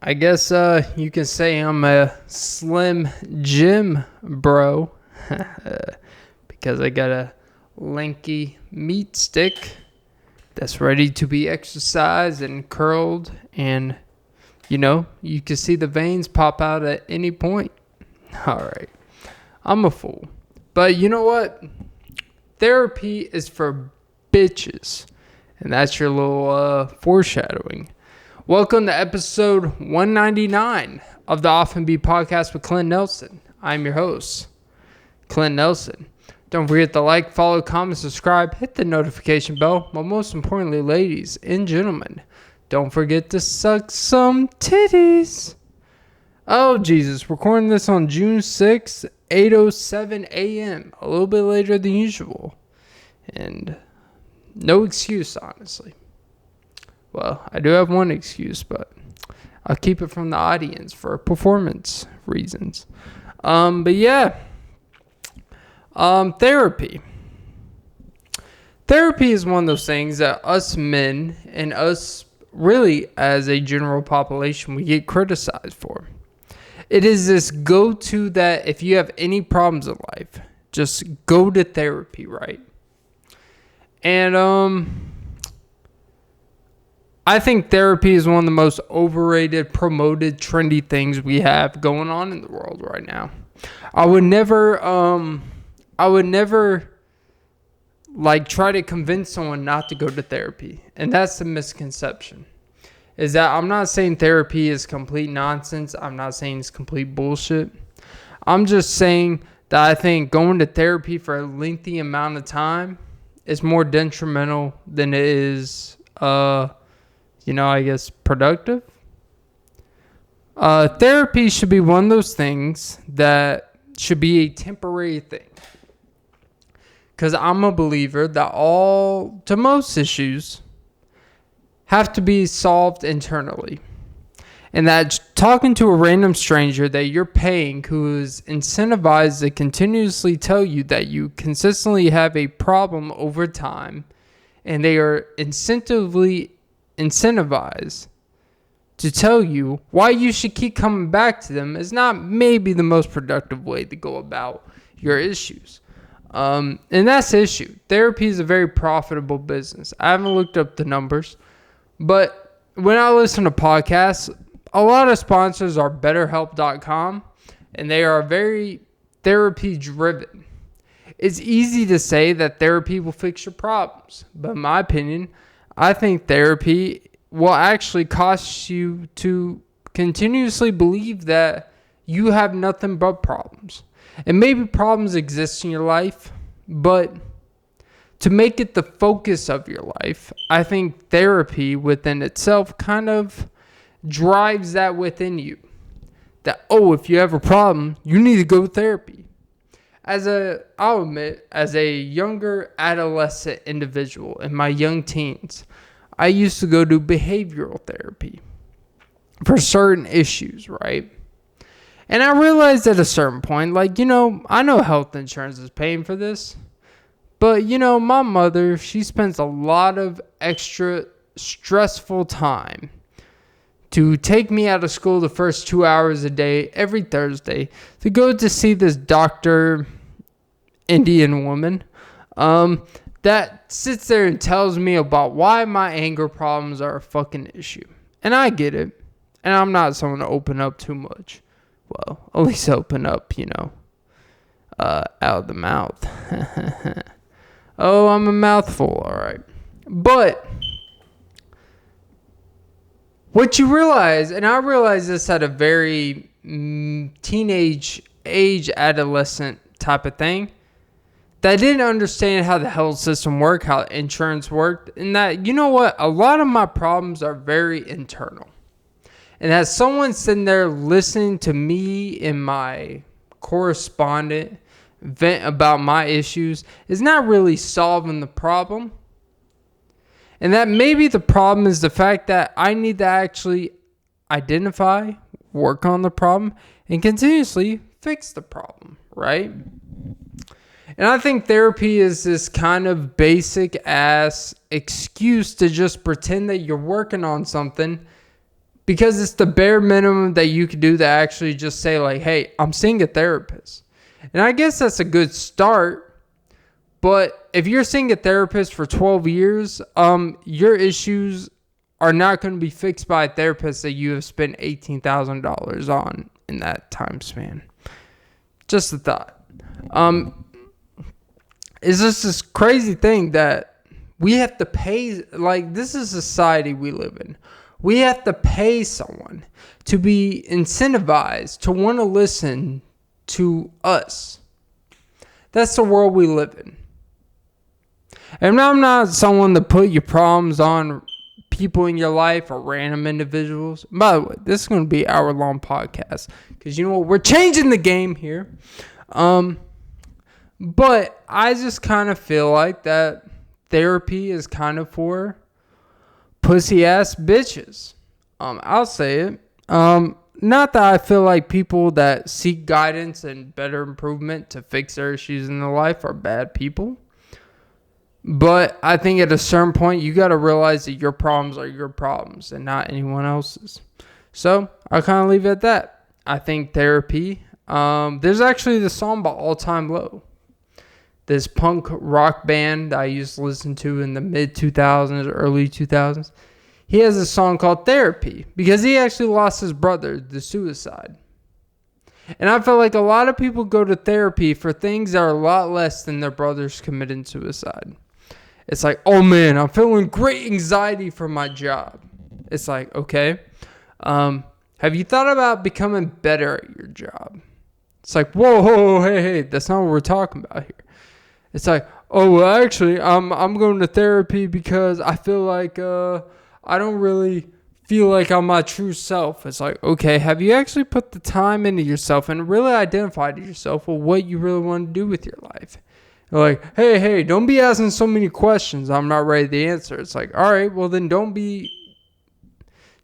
I guess you can say I'm a slim gym bro because I got a lanky meat stick that's ready to be exercised and curled, and you can see the veins pop out at any point. All right, I'm a fool, but you know what? Therapy is for bitches, and that's your little foreshadowing. Welcome to episode 199 of the Often Be Podcast with Clint Nelson. I'm your host, Clint Nelson. Don't forget to like, follow, comment, subscribe, hit the notification bell, but most importantly, ladies and gentlemen, don't forget to suck some titties. Oh, Jesus. Recording this on June 6th, 8:07 a.m. A little bit later than usual. And no excuse, honestly. Well, I do have one excuse, but I'll keep it from the audience for performance reasons. But yeah. Therapy. Therapy is one of those things that us men and us really as a general population, we get criticized for. It is this go-to that if you have any problems in life, just go to therapy, right? And I think therapy is one of the most overrated, promoted, trendy things we have going on in the world right now. I would never try to convince someone not to go to therapy. And that's the misconception. Is that I'm not saying therapy is complete nonsense. I'm not saying it's complete bullshit. I'm just saying that I think going to therapy for a lengthy amount of time is more detrimental than it is, I guess, productive. Therapy should be one of those things that should be a temporary thing. Because I'm a believer that most issues have to be solved internally. And that talking to a random stranger that you're paying who is incentivized to continuously tell you that you consistently have a problem over time, and they are incentivized to tell you why you should keep coming back to them is not maybe the most productive way to go about your issues. And that's the issue. Therapy is a very profitable business. I haven't looked up the numbers, but when I listen to podcasts, a lot of sponsors are BetterHelp.com, and they are very therapy driven. It's easy to say that therapy will fix your problems, but in my opinion, I think therapy will actually cost you to continuously believe that you have nothing but problems. And maybe problems exist in your life, but to make it the focus of your life, I think therapy within itself kind of drives that within you. That, if you have a problem, you need to go to therapy. I'll admit, as a younger adolescent individual in my young teens, I used to go to behavioral therapy for certain issues, right? And I realized at a certain point, I know health insurance is paying for this. But, my mother, she spends a lot of extra stressful time to take me out of school the first 2 hours a day, every Thursday, to go to see this Dr. Indian woman that sits there and tells me about why my anger problems are a fucking issue. And I get it. And I'm not someone to open up too much. Well, at least open up, out of the mouth. Oh, I'm a mouthful, all right. But what you realize, and I realized this at a very teenage age, adolescent type of thing, that I didn't understand how the health system worked, how insurance worked, and that, a lot of my problems are very internal. And as someone sitting there listening to me and my correspondent vent about my issues is not really solving the problem. And that maybe the problem is the fact that I need to actually identify, work on the problem, and continuously fix the problem, right? And I think therapy is this kind of basic ass excuse to just pretend that you're working on something Because it's the bare minimum that you could do to actually just say like, hey, I'm seeing a therapist. And I guess that's a good start. But if you're seeing a therapist for 12 years, your issues are not going to be fixed by a therapist that you have spent $18,000 on in that time span. Just a thought. It's just this crazy thing that we have to pay. Like, this is a society we live in. We have to pay someone to be incentivized to want to listen to us. That's the world we live in. And I'm not someone to put your problems on people in your life or random individuals. By the way, this is going to be an hour-long podcast because you know what? We're changing the game here. But I just kind of feel like that therapy is kind of for pussy-ass bitches. I'll say it. Not that I feel like people that seek guidance and better improvement to fix their issues in their life are bad people. But I think at a certain point, you got to realize that your problems are your problems and not anyone else's. So I'll kind of leave it at that. I think therapy. There's actually the song by All Time Low. This punk rock band I used to listen to in the mid-2000s, early 2000s. He has a song called Therapy because he actually lost his brother to suicide. And I feel like a lot of people go to therapy for things that are a lot less than their brothers committing suicide. It's like, oh man, I'm feeling great anxiety for my job. It's like, okay. Have you thought about becoming better at your job? It's like, whoa, hey, that's not what we're talking about here. It's like, oh, well, actually, I'm going to therapy because I feel like I don't really feel like I'm my true self. It's like, okay, have you actually put the time into yourself and really identified yourself with what you really want to do with your life? You're like, hey, don't be asking so many questions I'm not ready to answer. It's like, all right, well, then don't be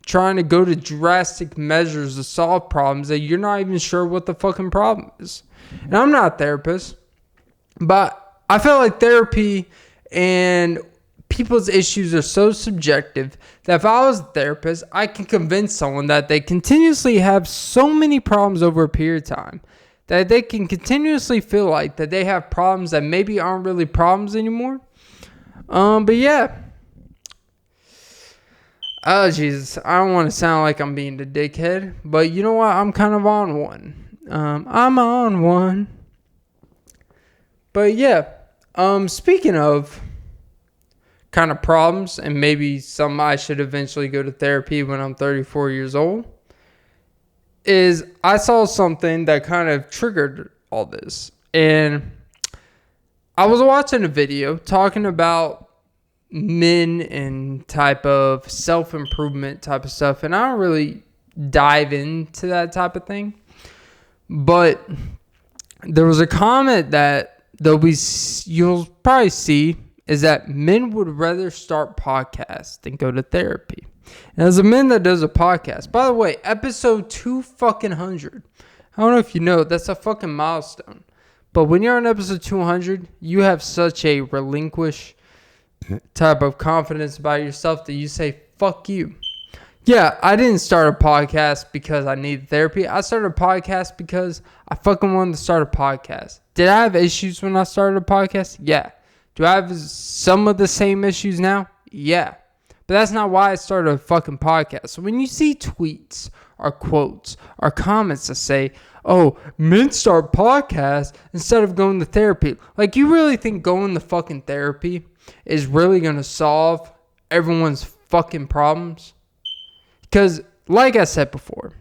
trying to go to drastic measures to solve problems that you're not even sure what the fucking problem is. And I'm not a therapist, but I feel like therapy and people's issues are so subjective that if I was a therapist, I can convince someone that they continuously have so many problems over a period of time that they can continuously feel like that they have problems that maybe aren't really problems anymore. But yeah. Oh, Jesus. I don't want to sound like I'm being the dickhead, but you know what? I'm kind of on one. I'm on one. But yeah. Speaking of kind of problems and maybe some I should eventually go to therapy when I'm 34 years old, is I saw something that kind of triggered all this. And I was watching a video talking about men and type of self-improvement type of stuff. And I don't really dive into that type of thing. But there was a comment that you'll probably see is that men would rather start podcasts than go to therapy. And as a man that does a podcast, by the way, episode 200. I don't know if you know, that's a fucking milestone. But when you're on episode 200, you have such a relinquish type of confidence about yourself that you say, fuck you. Yeah, I didn't start a podcast because I needed therapy. I started a podcast because I fucking wanted to start a podcast. Did I have issues when I started a podcast? Yeah. Do I have some of the same issues now? Yeah. But that's not why I started a fucking podcast. So when you see tweets or quotes or comments that say, oh, men start podcasts instead of going to therapy. Like, you really think going to fucking therapy is really going to solve everyone's fucking problems? Because, like I said before,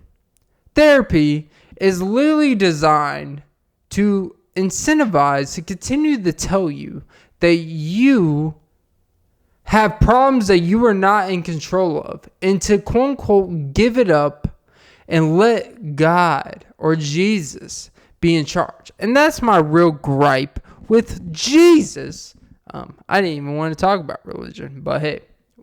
therapy is literally designed to incentivize, to continue to tell you that you have problems that you are not in control of, and to quote unquote give it up and let God or Jesus be in charge. And that's my real gripe with Jesus. I didn't even want to talk about religion, but hey,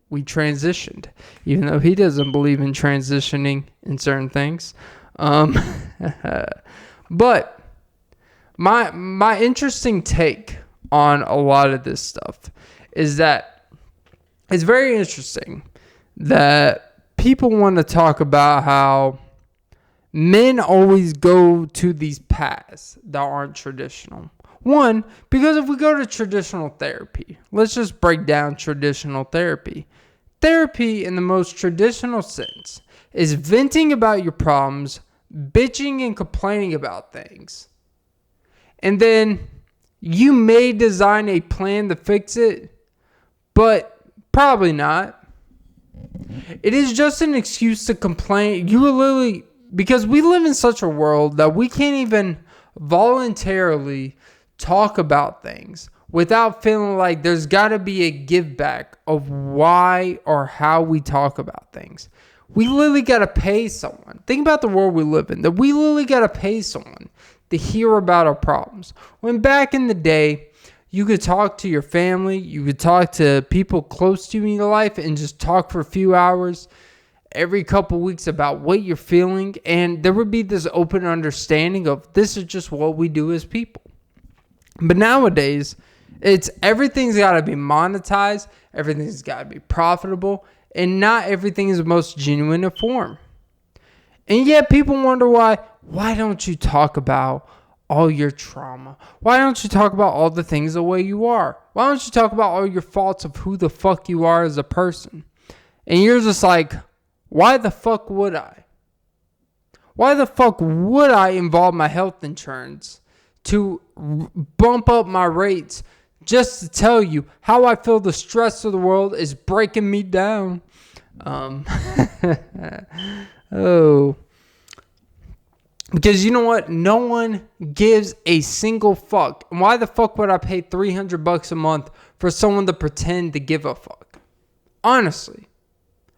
we transitioned, even though he doesn't believe in transitioning in certain things. But my interesting take on a lot of this stuff is that it's very interesting that people want to talk about how men always go to these paths that aren't traditional. One, because if we go to traditional therapy, let's just break down traditional therapy. Therapy, in the most traditional sense, is venting about your problems, bitching and complaining about things. And then you may design a plan to fix it, but probably not. It is just an excuse to complain. You will literally, because we live in such a world that we can't even voluntarily talk about things without feeling like there's got to be a give back of why or how we talk about things. We literally got to pay someone. Think about the world we live in. That we literally got to pay someone to hear about our problems. When back in the day, you could talk to your family, you could talk to people close to you in your life and just talk for a few hours every couple weeks about what you're feeling. And there would be this open understanding of this is just what we do as people. But nowadays, it's everything's got to be monetized, everything's got to be profitable, and not everything is the most genuine of form. And yet people wonder why don't you talk about all your trauma? Why don't you talk about all the things the way you are? Why don't you talk about all your faults of who the fuck you are as a person? And you're just like, why the fuck would I? Why the fuck would I involve my health insurance to bump up my rates just to tell you how I feel the stress of the world is breaking me down? Because you know what? No one gives a single fuck. And why the fuck would I pay $300 a month for someone to pretend to give a fuck? Honestly.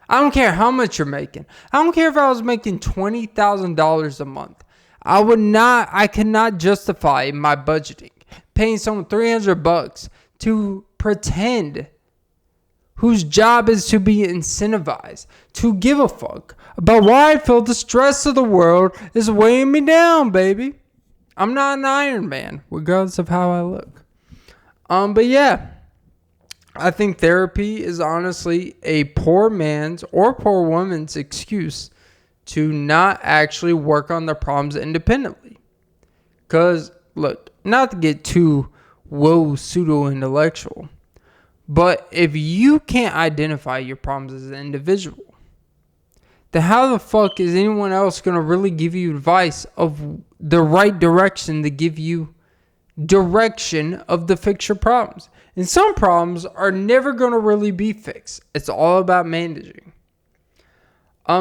I don't care how much you're making. I don't care if I was making $20,000 a month. I cannot justify my budgeting paying someone $300 to pretend, whose job is to be incentivized to give a fuck about why I feel the stress of the world is weighing me down, baby. I'm not an Iron Man, regardless of how I look. But yeah, I think therapy is honestly a poor man's or poor woman's excuse to not actually work on their problems independently. Because, look, not to get too pseudo-intellectual, but if you can't identify your problems as an individual, then how the fuck is anyone else going to really give you advice of the right direction to give you direction of to fix your problems? And some problems are never going to really be fixed. It's all about managing.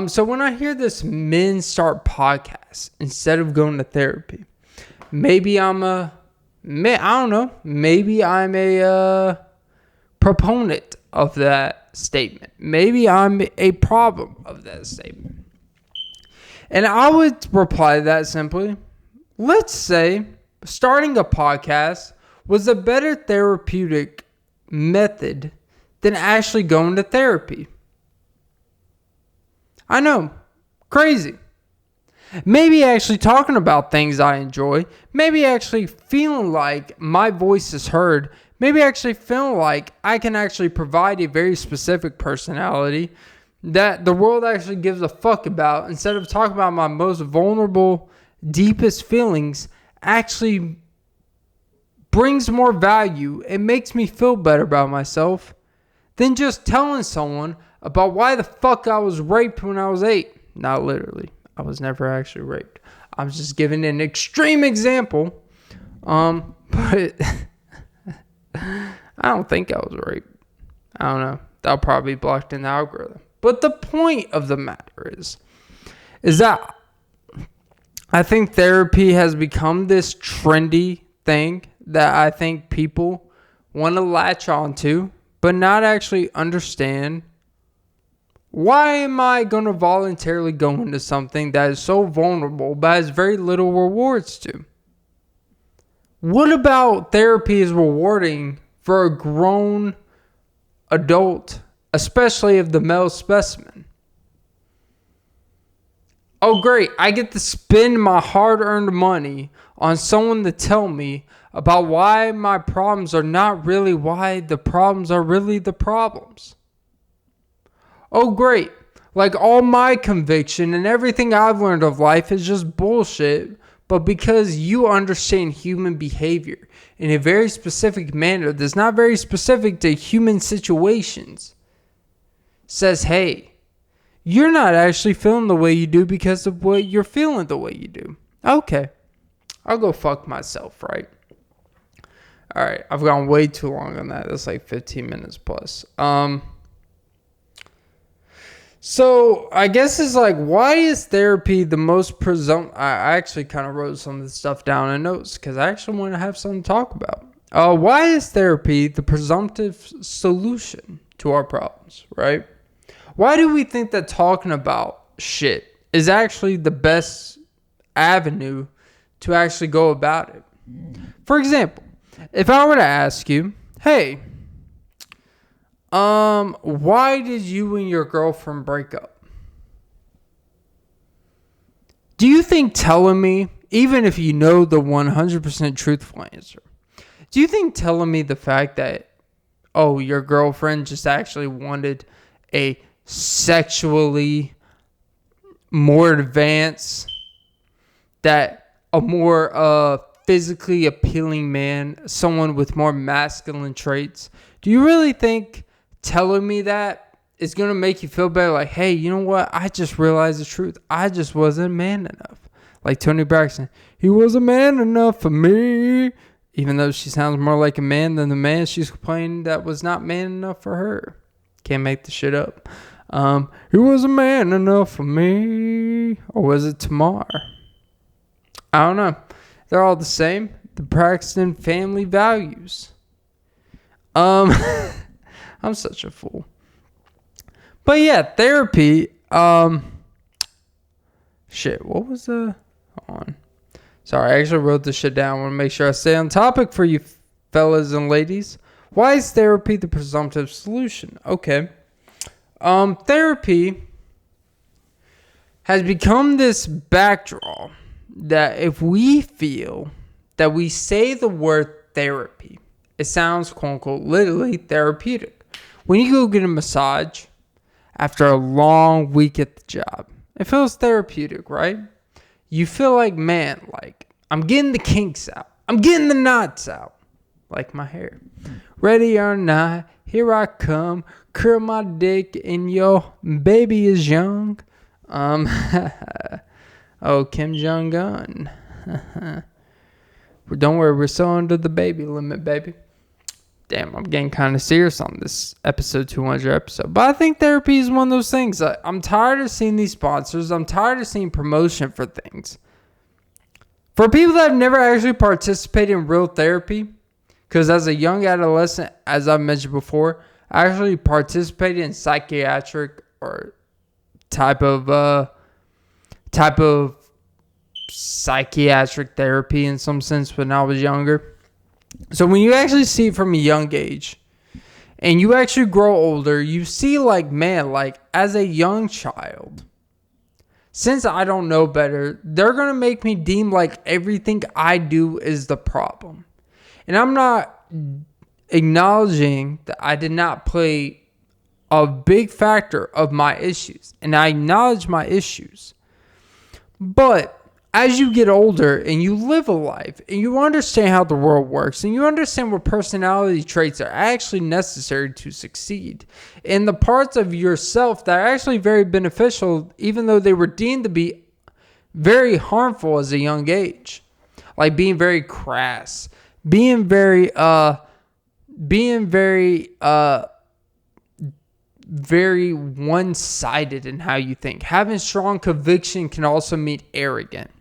So when I hear this men start podcasts instead of going to therapy, maybe I'm a proponent of that statement. Maybe I'm a problem of that statement. And I would reply to that simply, let's say starting a podcast was a better therapeutic method than actually going to therapy. I know, crazy. Maybe actually talking about things I enjoy. Maybe actually feeling like my voice is heard. Maybe actually feeling like I can actually provide a very specific personality that the world actually gives a fuck about, instead of talking about my most vulnerable, deepest feelings, actually brings more value. It makes me feel better about myself than just telling someone about why the fuck I was raped when I was 8. Not literally. I was never actually raped. I'm just giving an extreme example. But I don't think I was raped. I don't know. That'll probably be blocked in the algorithm. But the point of the matter is that I think therapy has become this trendy thing that I think people want to latch onto, but not actually understand. Why am I going to voluntarily go into something that is so vulnerable but has very little rewards to? What about therapy is rewarding for a grown adult, especially of the male specimen? Oh, great. I get to spend my hard-earned money on someone to tell me about why my problems are not really why the problems are really the problems. Oh, great. Like all my conviction and everything I've learned of life is just bullshit. But because you understand human behavior in a very specific manner that's not very specific to human situations, says, hey, you're not actually feeling the way you do because of what you're feeling the way you do. Okay, I'll go fuck myself, right? All right, I've gone way too long on that. That's like 15 minutes plus. So I guess it's like, why is therapy the most I actually kind of wrote some of this stuff down in notes because I actually want to have something to talk about. Why is therapy the presumptive solution to our problems, right? Why do we think that talking about shit is actually the best avenue to actually go about it? For example, if I were to ask you, hey, why did you and your girlfriend break up? Do you think telling me, even if you know the 100% truthful answer, do you think telling me the fact that, oh, your girlfriend just actually wanted a sexually more advanced, that a more physically appealing man, someone with more masculine traits, do you really think telling me that is going to make you feel better? Like, hey, you know what? I just realized the truth. I just wasn't man enough. Like Tony Braxton, he wasn't man enough for me. Even though she sounds more like a man than the man she's complaining that was not man enough for her. Can't make the shit up. He wasn't man enough for me. Or was it Tamar? I don't know. They're all the same. The Braxton family values. I'm such a fool. But yeah, therapy. Shit, what was the... Hold on. Sorry, I actually wrote this shit down. I want to make sure I stay on topic for you fellas and ladies. Why is therapy the presumptive solution? Okay. Therapy has become this backdraw that if we feel that we say the word therapy, it sounds, quote unquote, literally therapeutic. When you go get a massage after a long week at the job, it feels therapeutic, right? You feel like, man, like, I'm getting the kinks out. I'm getting the knots out. Like my hair. Ready or not, here I come. Curl my dick and your baby is young. Oh, Kim Jong-un. Don't worry, we're still under the baby limit, baby. Damn, I'm getting kind of serious on this episode 200 episode. But I think therapy is one of those things. I'm tired of seeing these sponsors. I'm tired of seeing promotion for things. For people that have never actually participated in real therapy, because as a young adolescent, as I mentioned before, I actually participated in psychiatric or type of psychiatric therapy in some sense when I was younger. So when you actually see it from a young age and you actually grow older, you see like, man, like as a young child, since I don't know better, they're going to make me deem like everything I do is the problem. And I'm not acknowledging that I did not play a big factor of my issues. And I acknowledge my issues. But as you get older and you live a life and you understand how the world works and you understand what personality traits are actually necessary to succeed and the parts of yourself that are actually very beneficial, even though they were deemed to be very harmful as a young age, like being very crass, being very one-sided in how you think. Having strong conviction can also mean arrogant.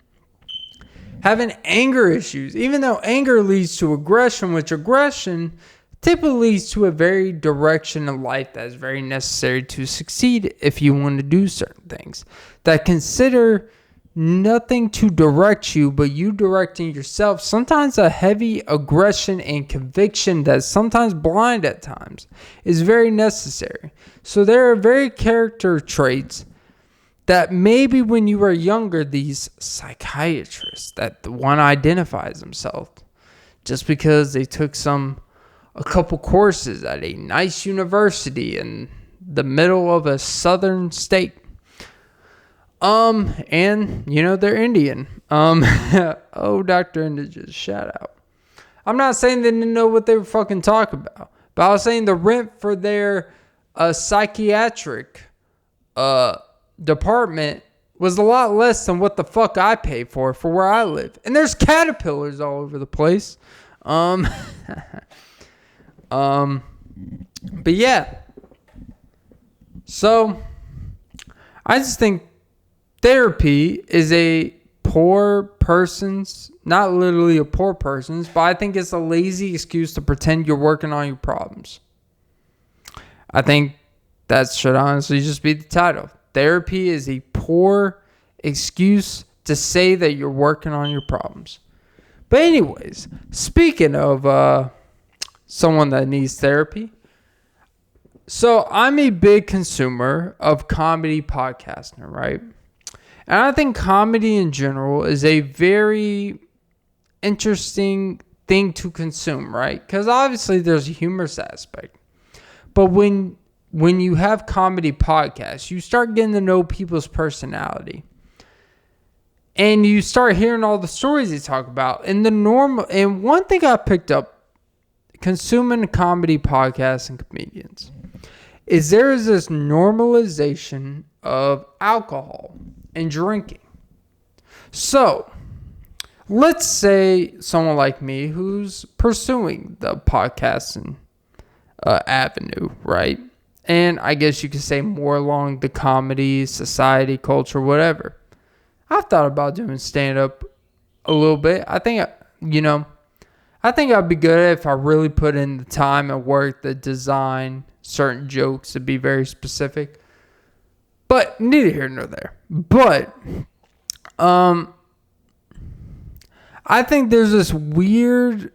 Having anger issues, even though anger leads to aggression, which aggression typically leads to a very direction of life that is very necessary to succeed if you want to do certain things that consider nothing to direct you but you directing yourself. Sometimes a heavy aggression and conviction that's sometimes blind at times is very necessary. So there are very character traits that maybe when you were younger, these psychiatrists, that the one identifies himself just because they took a couple courses at a nice university in the middle of a southern state. And they're Indian. Oh, Dr. Indiges, shout out. I'm not saying they didn't know what they were fucking talking about, but I was saying the rent for their psychiatric department was a lot less than what the fuck I pay for where I live. And there's caterpillars all over the place. But yeah. So I just think therapy is a poor person's, not literally a poor person's, but I think it's a lazy excuse to pretend you're working on your problems. I think that should honestly just be the title. Therapy is a poor excuse to say that you're working on your problems. But anyways, speaking of someone that needs therapy, so I'm a big consumer of comedy podcasting, right? And I think comedy in general is a very interesting thing to consume, right? Because obviously there's a humorous aspect. But when you have comedy podcasts, you start getting to know people's personality. And you start hearing all the stories they talk about. And one thing I picked up consuming comedy podcasts and comedians is there is this normalization of alcohol and drinking. So, let's say someone like me who's pursuing the podcasting avenue, right? And I guess you could say more along the comedy, society, culture, whatever. I've thought about doing stand-up a little bit. I think I'd be good if I really put in the time and work to design certain jokes to be very specific. But neither here nor there. But I think there's this weird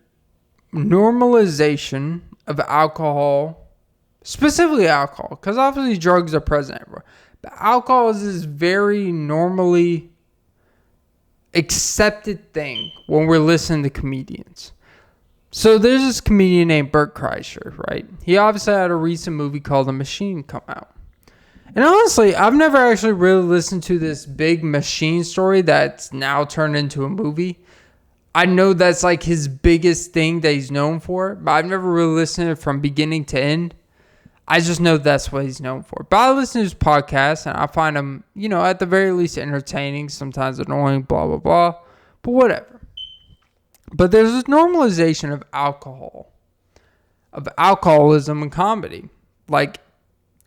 normalization of alcohol, specifically alcohol, because obviously drugs are present everywhere. But alcohol is this very normally accepted thing when we're listening to comedians. So there's this comedian named Bert Kreischer, right? He obviously had a recent movie called The Machine come out. And honestly, I've never actually really listened to this big machine story that's now turned into a movie. I know that's like his biggest thing that he's known for, but I've never really listened to it from beginning to end. I just know that's what he's known for. But I listen to his podcast, and I find him, at the very least entertaining, sometimes annoying, blah, blah, blah. But whatever. But there's this normalization of alcoholism in comedy. Like,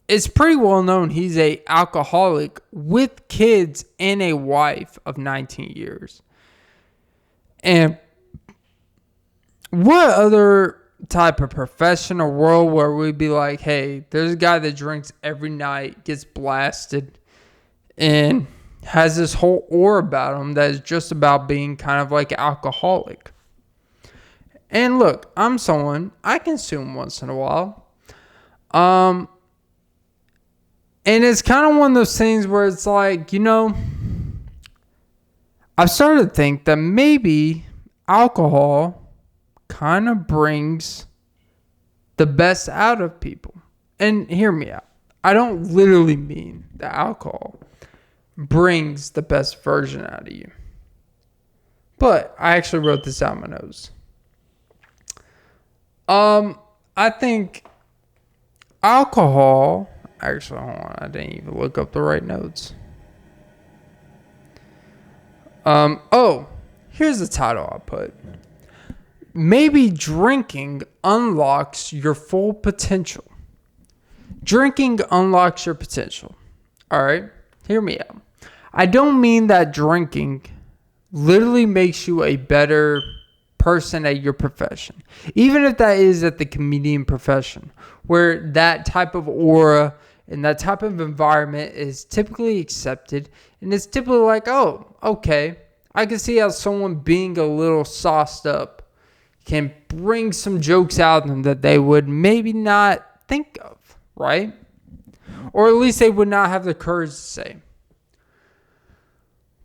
it's pretty well known he's a alcoholic with kids and a wife of 19 years. And what other type of profession or world where we'd be like, hey, there's a guy that drinks every night, gets blasted, and has this whole aura about him that is just about being kind of like alcoholic. And look, I'm someone, I consume once in a while. And it's kind of one of those things where it's like, I've started to think that maybe alcohol kind of brings the best out of people. And hear me out. I don't literally mean that alcohol brings the best version out of you. But I actually wrote this out in my notes. I think alcohol... Actually, hold on. I didn't even look up the right notes. Here's the title I put. Maybe drinking unlocks your full potential. Drinking unlocks your potential. All right? Hear me out. I don't mean that drinking literally makes you a better person at your profession. Even if that is at the comedian profession, where that type of aura and that type of environment is typically accepted, and it's typically like, oh, okay, I can see how someone being a little sauced up can bring some jokes out of them that they would maybe not think of, right? Or at least they would not have the courage to say.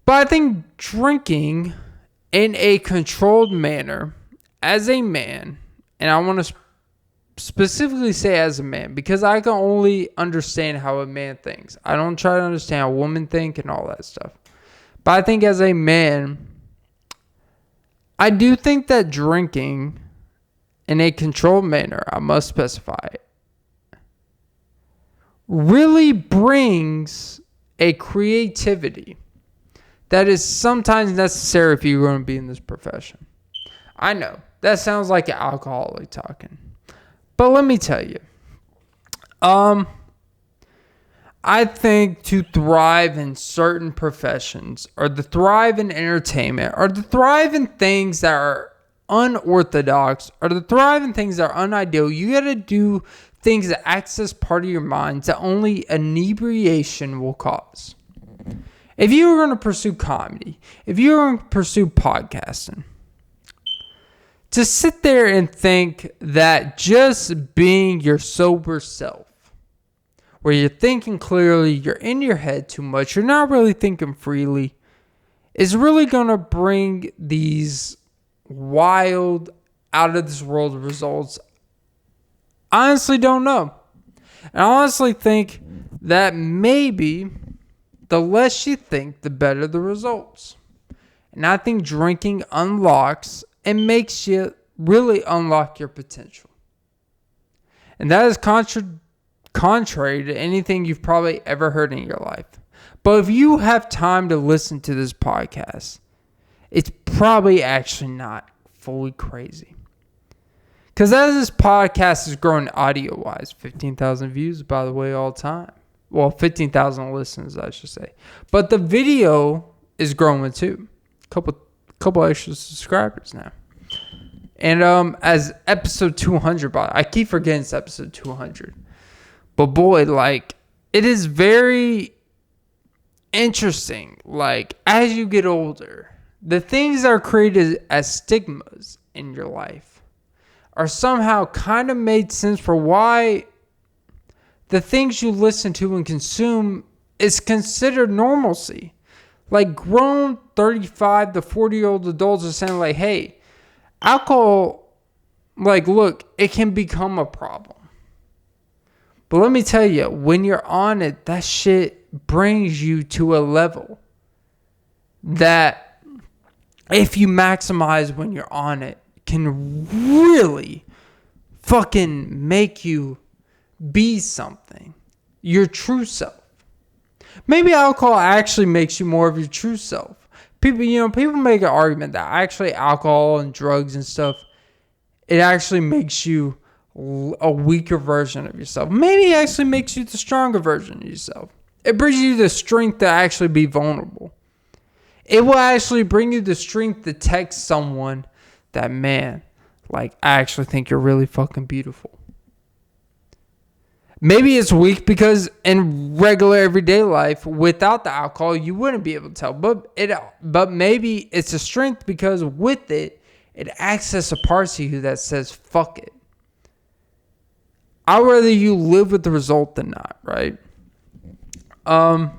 But I think drinking in a controlled manner as a man, and I want to specifically say as a man, because I can only understand how a man thinks. I don't try to understand how women think and all that stuff. But I think as a man, I do think that drinking in a controlled manner, I must specify it, really brings a creativity that is sometimes necessary if you're going to be in this profession. I know that sounds like an alcoholic talking, but let me tell you, I think to thrive in certain professions, or to thrive in entertainment, or to thrive in things that are unorthodox, or to thrive in things that are unideal, you got to do things that access part of your mind that only inebriation will cause. If you were going to pursue comedy, if you were going to pursue podcasting, to sit there and think that just being your sober self, where you're thinking clearly, you're in your head too much, you're not really thinking freely, is really going to bring these wild, out of this world results. I honestly don't know. And I honestly think that maybe the less you think, the better the results. And I think drinking unlocks and makes you really unlock your potential. And that is contrary to anything you've probably ever heard in your life. But if you have time to listen to this podcast, it's probably actually not fully crazy. Because as this podcast is growing audio-wise, 15,000 views, by the way, all time. Well, 15,000 listens, I should say. But the video is growing too. Couple extra subscribers now. And as episode 200, I keep forgetting it's episode 200. But boy, like, it is very interesting. Like, as you get older, the things that are created as stigmas in your life are somehow kind of made sense for why the things you listen to and consume is considered normalcy. Like, grown 35 to 40-year-old adults are saying, like, hey, alcohol, like, look, it can become a problem. But let me tell you, when you're on it, that shit brings you to a level that if you maximize when you're on it, can really fucking make you be something. Your true self. Maybe alcohol actually makes you more of your true self. People make an argument that actually alcohol and drugs and stuff, it actually makes you a weaker version of yourself. Maybe it actually makes you the stronger version of yourself. It brings you the strength to actually be vulnerable. It will actually bring you the strength to text someone that, man, like, I actually think you're really fucking beautiful. Maybe it's weak because in regular everyday life, without the alcohol, you wouldn't be able to tell. But maybe it's a strength because with it, it accesses a part of you that says, fuck it. I'd rather you live with the result than not, right? But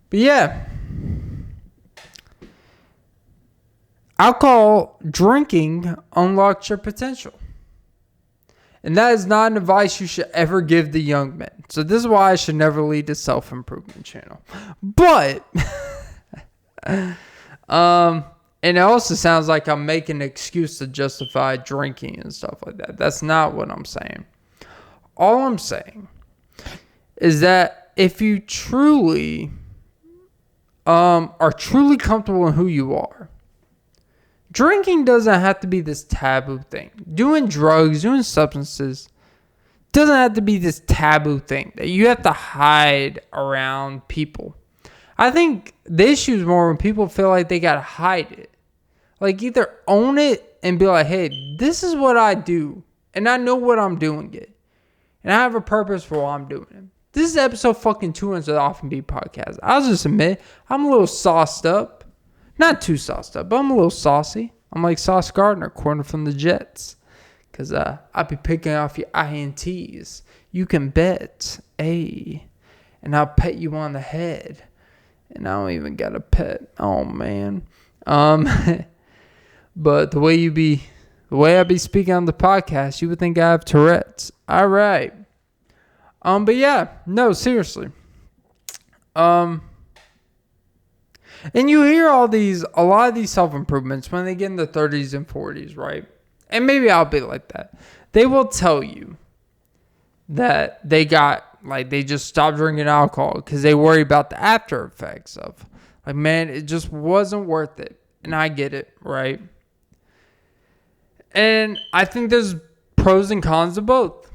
yeah. Alcohol drinking unlocks your potential. And that is not an advice you should ever give to young men. So this is why I should never lead a self-improvement channel. But, and it also sounds like I'm making an excuse to justify drinking and stuff like that. That's not what I'm saying. All I'm saying is that if you truly are truly comfortable in who you are, drinking doesn't have to be this taboo thing. Doing drugs, doing substances, doesn't have to be this taboo thing that you have to hide around people. I think the issue is more when people feel like they gotta hide it. Like, either own it and be like, hey, this is what I do, and I know what I'm doing it, and I have a purpose for why I'm doing it. This is episode fucking 200 of the Podcast. I'll just admit, I'm a little sauced up. Not too sauced up, but I'm a little saucy. I'm like Sauce Gardner, corner from the Jets. Because I'll be picking off your INTs. You can bet. And I'll pet you on the head. And I don't even got a pet. Oh, man. But the way you be The way I be speaking on the podcast, you would think I have Tourette's. All right. But yeah, no, seriously. And you hear a lot of these self-improvements when they get in the 30s and 40s, right? And maybe I'll be like that. They will tell you that they just stopped drinking alcohol because they worry about the after effects of, like, man, it just wasn't worth it. And I get it, right? And I think there's pros and cons of both.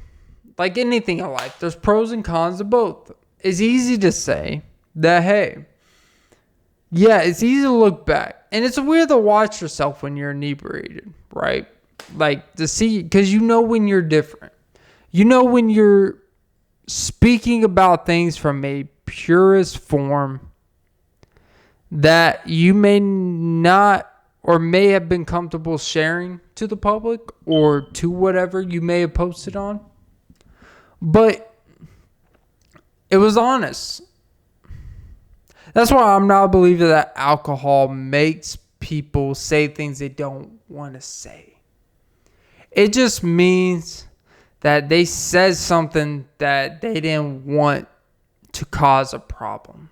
Like anything in life, there's pros and cons of both. It's easy to say that, hey, yeah, it's easy to look back. And it's weird to watch yourself when you're inebriated, right? Like to see, because you know when you're different. You know when you're speaking about things from a purest form that you may not or may have been comfortable sharing to the public or to whatever you may have posted on. But it was honest. That's why I'm not a believer that alcohol makes people say things they don't want to say. It just means that they said something that they didn't want to cause a problem.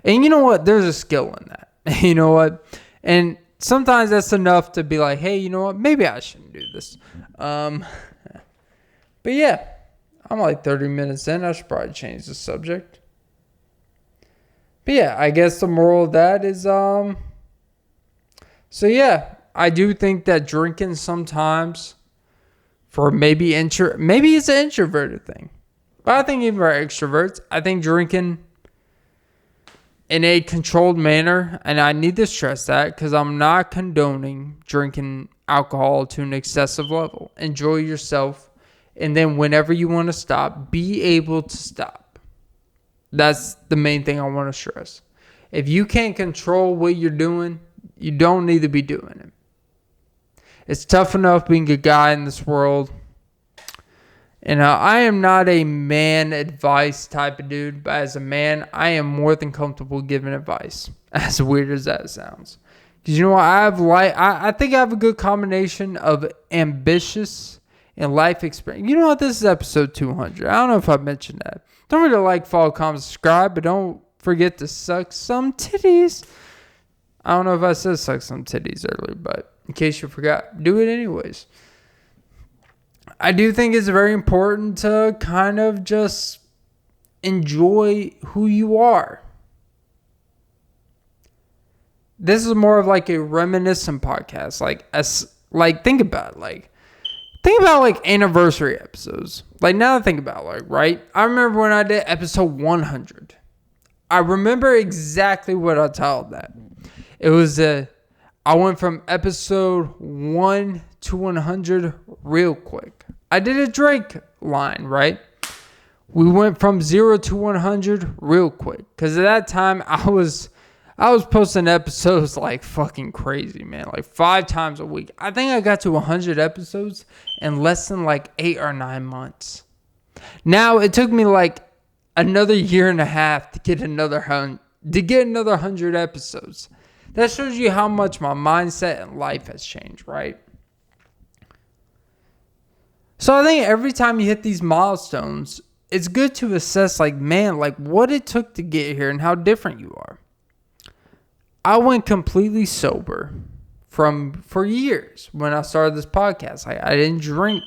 And you know what? There's a skill in that. You know what? And sometimes that's enough to be like, hey, you know what? Maybe I shouldn't do this. But yeah, I'm like 30 minutes in. I should probably change the subject. But yeah, I guess the moral of that is, so yeah, I do think that drinking sometimes for maybe it's an introverted thing. But I think even for extroverts, I think drinking in a controlled manner, and I need to stress that because I'm not condoning drinking alcohol to an excessive level. Enjoy yourself, and then whenever you want to stop, be able to stop. That's the main thing I want to stress. If you can't control what you're doing, you don't need to be doing it. It's tough enough being a guy in this world. And I am not a man advice type of dude, but as a man, I am more than comfortable giving advice. As weird as that sounds. Because you know what? I think I have a good combination of ambitious and life experience. You know what? This is episode 200. I don't know if I mentioned that. Don't forget to like, follow, comment, subscribe, but don't forget to suck some titties. I don't know if I said suck some titties earlier, but in case you forgot, do it anyways. I do think it's very important to kind of just enjoy who you are. This is more of like a reminiscent podcast. Think about anniversary episodes. Like now that I think about it, right? I remember when I did episode 100. I remember exactly what I told that. It was I went from episode 1 to 100 real quick. I did a Drake line, right? We went from 0 to 100 real quick. Because at that time, I was posting episodes like fucking crazy, man. Like 5 times a week. I think I got to 100 episodes in less than like 8 or 9 months. Now, it took me like another year and a half to get another 100 episodes. That shows you how much my mindset and life has changed, right? So I think every time you hit these milestones, it's good to assess like what it took to get here and how different you are. I went completely sober for years when I started this podcast. I didn't drink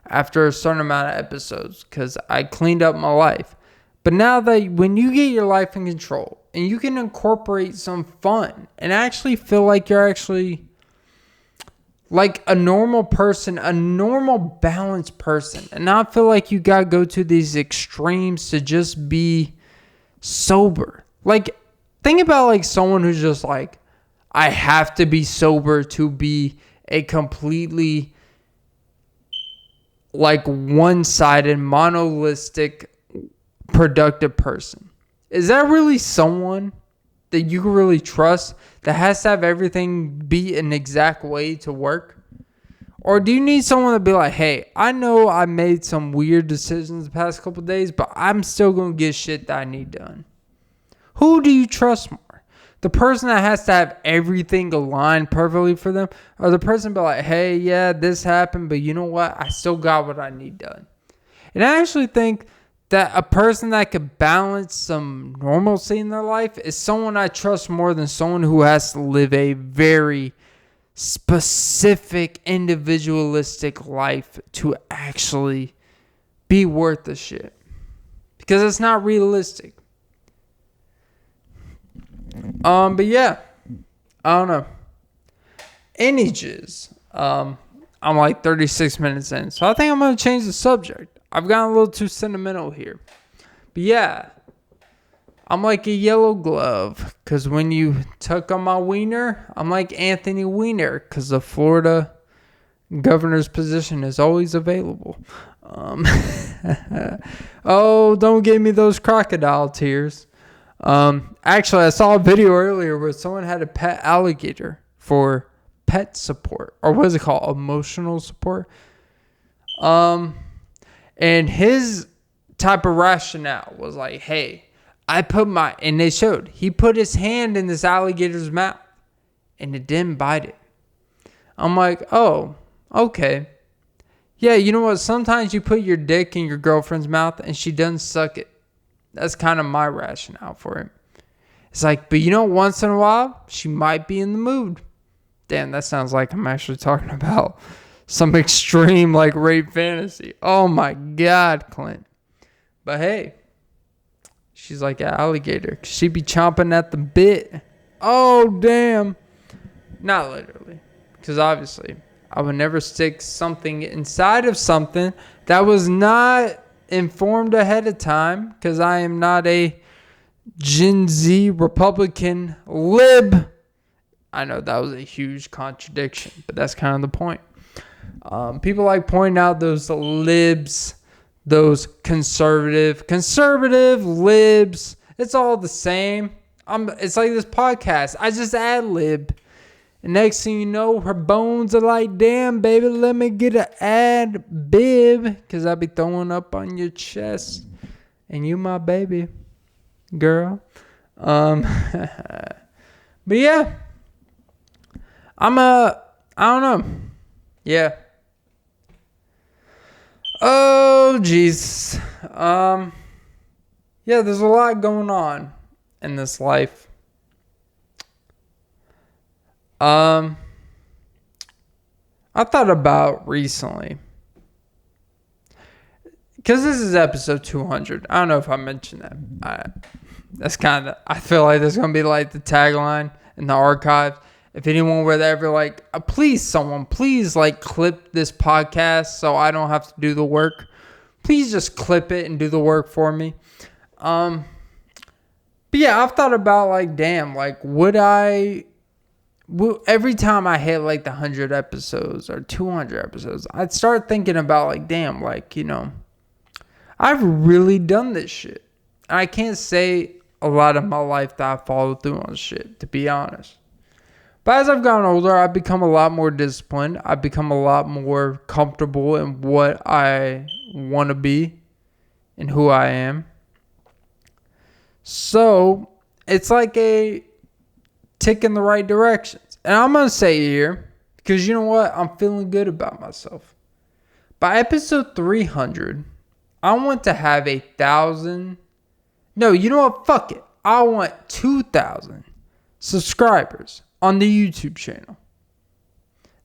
after a certain amount of episodes because I cleaned up my life. But now that when you get your life in control and you can incorporate some fun and actually feel like you're actually like a normal person, a normal balanced person, and not feel like you gotta go to these extremes to just be sober. Like, think about like someone who's just like, I have to be sober to be a completely like one-sided, monolithic, productive person. Is that really someone that you can really trust that has to have everything be an exact way to work? Or do you need someone to be like, hey, I know I made some weird decisions the past couple of days, but I'm still going to get shit that I need done? Who do you trust more? the person that has to have everything aligned perfectly for them, or the person be like, hey, yeah, this happened, but you know what? I still got what I need done. And I actually think that a person that could balance some normalcy in their life is someone I trust more than someone who has to live a very specific, individualistic life to actually be worth the shit. Because it's not realistic. But yeah, I don't know. Any jizz. I'm like 36 minutes in, so I think I'm going to change the subject. I've gotten a little too sentimental here. But yeah, I'm like a yellow glove, because when you tuck on my wiener, I'm like Anthony Weiner, because the Florida governor's position is always available. Oh, don't give me those crocodile tears. Actually, I saw a video earlier where someone had a pet alligator for pet support, or what is it called? Emotional support. And his type of rationale was like, hey, and they showed, he put his hand in this alligator's mouth and it didn't bite it. I'm like, oh, okay. Yeah, you know what? Sometimes you put your dick in your girlfriend's mouth and she doesn't suck it. That's kind of my rationale for it. It's like, but you know, once in a while, she might be in the mood. Damn, that sounds like I'm actually talking about some extreme, like, rape fantasy. Oh, my God, Clint. But, hey, she's like an alligator. She be chomping at the bit. Oh, damn. Not literally. Because, obviously, I would never stick something inside of something that was not informed ahead of time, because I am not a Gen Z Republican lib. I know that was a huge contradiction, but that's kind of the point. People like pointing out those libs, those conservative libs. It's all the same. It's like this podcast. I just ad lib. And next thing you know, her bones are like, damn, baby, let me get an ad bib, because I be throwing up on your chest. And you my baby, girl. But yeah. I don't know. Yeah. Oh, jeez. Yeah, there's a lot going on in this life. I thought about recently, because this is episode 200. I don't know if I mentioned that. That's kind of, I feel like there's going to be like the tagline in the archive. If anyone were to ever like, please like clip this podcast so I don't have to do the work. Please just clip it and do the work for me. But yeah, I've thought about like, damn, like every time I hit like the 100 episodes or 200 episodes, I'd start thinking about like, damn, like, you know, I've really done this shit. And I can't say a lot of my life that I followed through on shit, to be honest. But as I've gotten older, I've become a lot more disciplined. I've become a lot more comfortable in what I want to be and who I am. So it's like a tick in the right directions. And I'm going to say here, because you know what? I'm feeling good about myself. By episode 300, I want to have 1,000. No, you know what? Fuck it. I want 2,000 subscribers on the YouTube channel.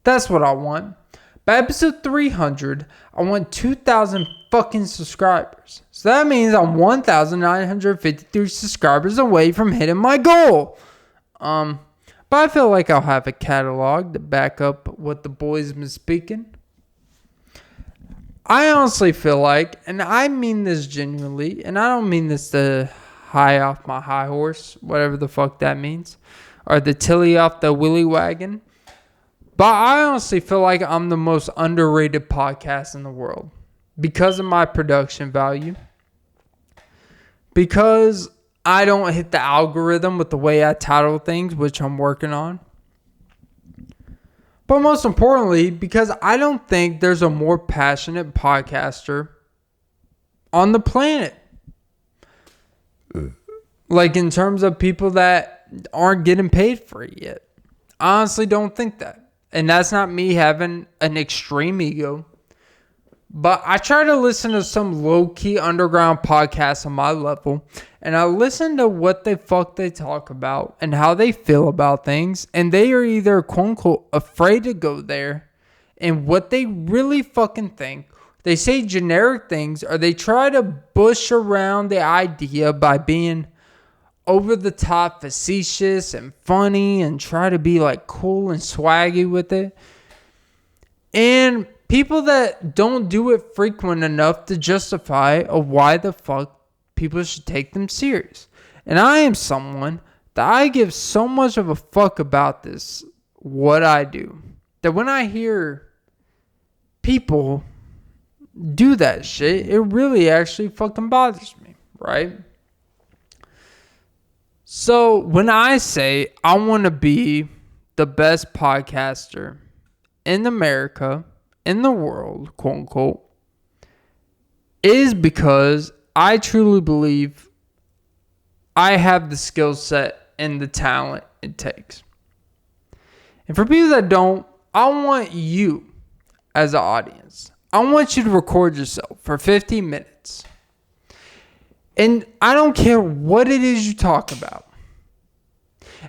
That's what I want. By episode 300, I want 2,000 fucking subscribers. So that means I'm 1,953 subscribers away from hitting my goal. But I feel like I'll have a catalog to back up what the boys been speaking. I honestly feel like, and I mean this genuinely, and I don't mean this to high off my high horse, whatever the fuck that means, or the tilly off the willy wagon. But I honestly feel like I'm the most underrated podcast in the world because of my production value. Because I don't hit the algorithm with the way I title things, which I'm working on. But most importantly, because I don't think there's a more passionate podcaster on the planet. Like in terms of people that aren't getting paid for it yet. I honestly don't think that. And that's not me having an extreme ego. But I try to listen to some low-key underground podcasts on my level. And I listen to what the fuck they talk about and how they feel about things. And they are either, quote-unquote, afraid to go there and what they really fucking think. They say generic things, or they try to bush around the idea by being over the top, facetious and funny, and try to be like cool and swaggy with it. And people that don't do it frequent enough to justify why the fuck people should take them serious. And I am someone that I give so much of a fuck about this, what I do, that when I hear people do that shit, it really actually fucking bothers me, right? So when I say I want to be the best podcaster in America, in the world, quote unquote, is because I truly believe I have the skill set and the talent it takes. And for people that don't, I want you as an audience, I want you to record yourself for 15 minutes. And I don't care what it is you talk about.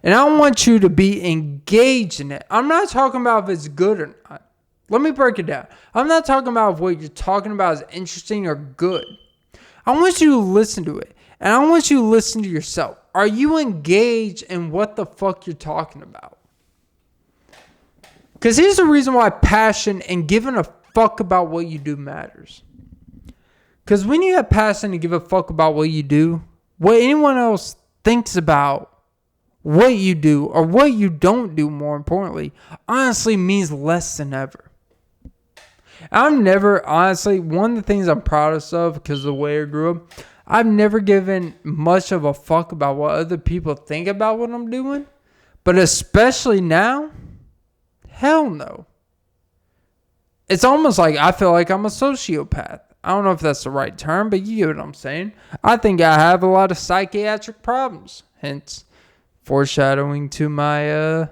And I want you to be engaged in it. I'm not talking about if it's good or not. Let me break it down. I'm not talking about if what you're talking about is interesting or good. I want you to listen to it. And I want you to listen to yourself. Are you engaged in what the fuck you're talking about? Because here's the reason why passion and giving a fuck about what you do matters. Because when you have passion and give a fuck about what you do, what anyone else thinks about what you do or what you don't do, more importantly, honestly means less than ever. I'm never, honestly, one of the things I'm proudest of because of the way I grew up, I've never given much of a fuck about what other people think about what I'm doing. But especially now, hell no. It's almost like I feel like I'm a sociopath. I don't know if that's the right term, but you get what I'm saying. I think I have a lot of psychiatric problems. Hence, foreshadowing to my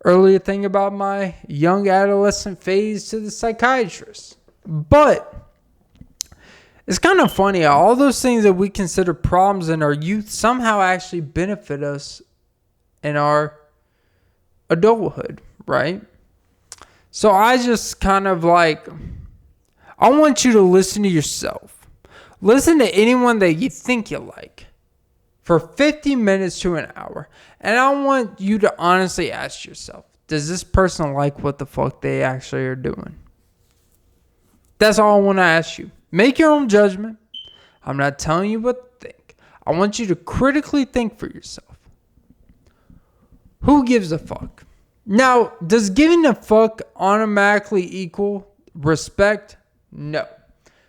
earlier thing about my young adolescent phase to the psychiatrist. But it's kind of funny how all those things that we consider problems in our youth somehow actually benefit us in our adulthood, right? So I just kind of like, I want you to listen to yourself. Listen to anyone that you think you like for 50 minutes to an hour. And I want you to honestly ask yourself, does this person like what the fuck they actually are doing? That's all I want to ask you. Make your own judgment. I'm not telling you what to think. I want you to critically think for yourself. Who gives a fuck? Now, does giving a fuck automatically equal respect? No.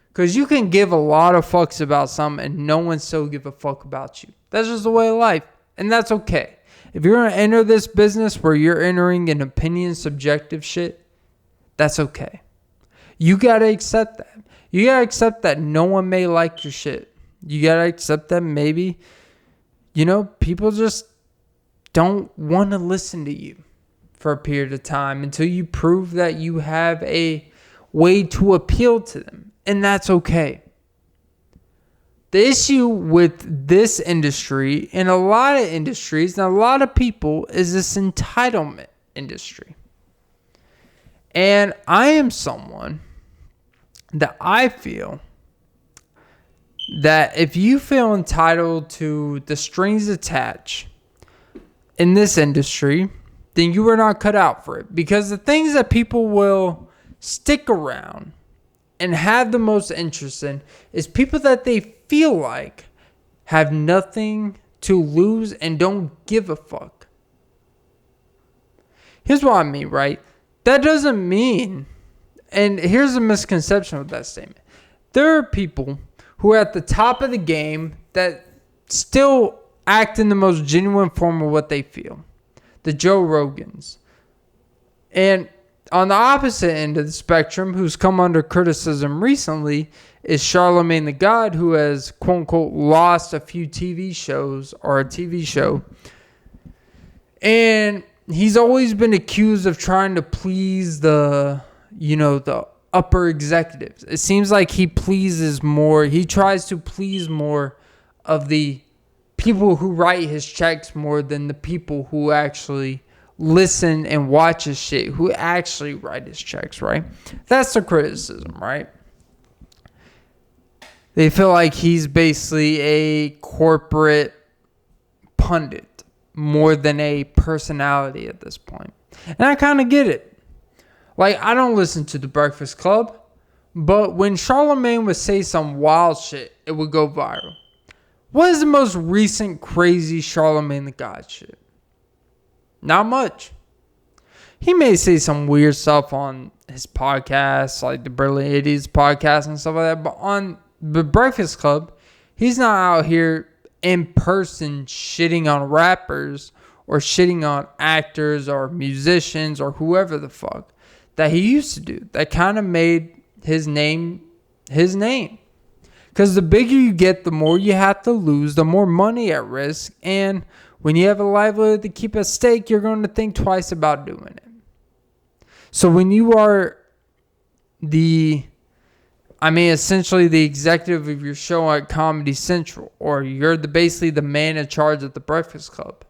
Because you can give a lot of fucks about something and no one still give a fuck about you. That's just the way of life. And that's okay. If you're going to enter this business where you're entering an opinion, subjective shit, that's okay. You got to accept that. You got to accept that no one may like your shit. You got to accept that maybe, people just don't want to listen to you for a period of time until you prove that you have a way to appeal to them. And that's okay. The issue with this industry and a lot of industries and a lot of people is this entitlement industry. And I am someone that I feel that if you feel entitled to the strings attached in this industry, then you are not cut out for it. Because the things that people will stick around and have the most interest in is people that they feel like have nothing to lose and don't give a fuck. Here's what I mean, right? That doesn't mean, and here's a misconception with that statement. There are people who are at the top of the game that still act in the most genuine form of what they feel. The Joe Rogans. And on the opposite end of the spectrum, who's come under criticism recently, is Charlamagne the God, who has, quote unquote, lost a few TV shows or a TV show. And he's always been accused of trying to please the upper executives. It seems like he tries to please more of the people who write his checks more than the people who actually listen and watch his shit, who actually write his checks, right? That's the criticism, right? They feel like he's basically a corporate pundit more than a personality at this point. And I kind of get it. Like, I don't listen to The Breakfast Club, but when Charlamagne would say some wild shit, it would go viral. What is the most recent crazy Charlamagne the God shit? Not much. He may say some weird stuff on his podcast, like the Brilliant Idiots podcast and stuff like that, but on The Breakfast Club, he's not out here in person shitting on rappers or shitting on actors or musicians or whoever the fuck that he used to do. That kind of made his name his name. Because the bigger you get, the more you have to lose, the more money at risk. And when you have a livelihood to keep at stake, you're going to think twice about doing it. So when you are essentially the executive of your show at Comedy Central, or you're basically the man in charge at The Breakfast Club,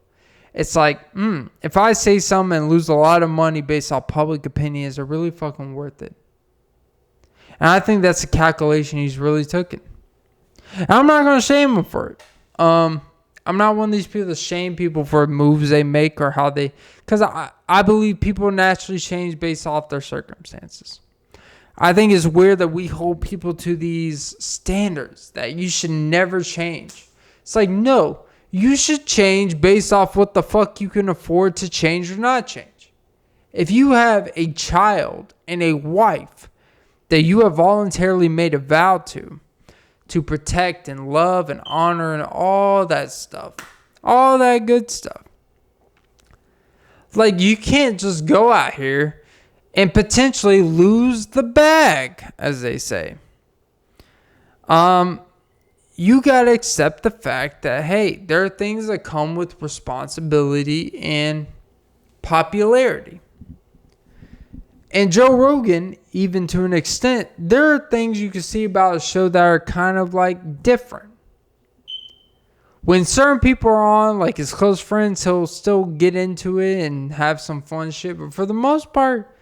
it's like, if I say something and lose a lot of money based on public opinion, is it really fucking worth it? And I think that's a calculation he's really taken. And I'm not going to shame him for it. I'm not one of these people that shame people for moves they make or how they... Because I believe people naturally change based off their circumstances. I think it's weird that we hold people to these standards that you should never change. It's like, no, you should change based off what the fuck you can afford to change or not change. If you have a child and a wife that you have voluntarily made a vow to protect and love and honor and all that stuff, all that good stuff. Like, you can't just go out here and potentially lose the bag, as they say. You got to accept the fact that, hey, there are things that come with responsibility and popularity. And Joe Rogan, even to an extent, there are things you can see about a show that are kind of like different. When certain people are on, like his close friends, he'll still get into it and have some fun shit. But for the most part,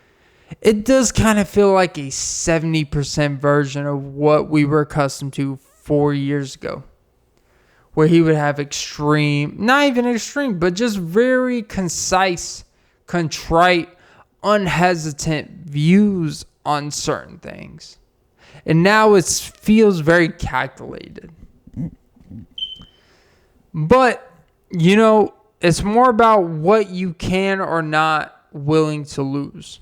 it does kind of feel like a 70% version of what we were accustomed to 4 years ago. Where he would have extreme, not even extreme, but just very concise, contrite, unhesitant views on certain things. And now it feels very calculated. But, it's more about what you can or not willing to lose.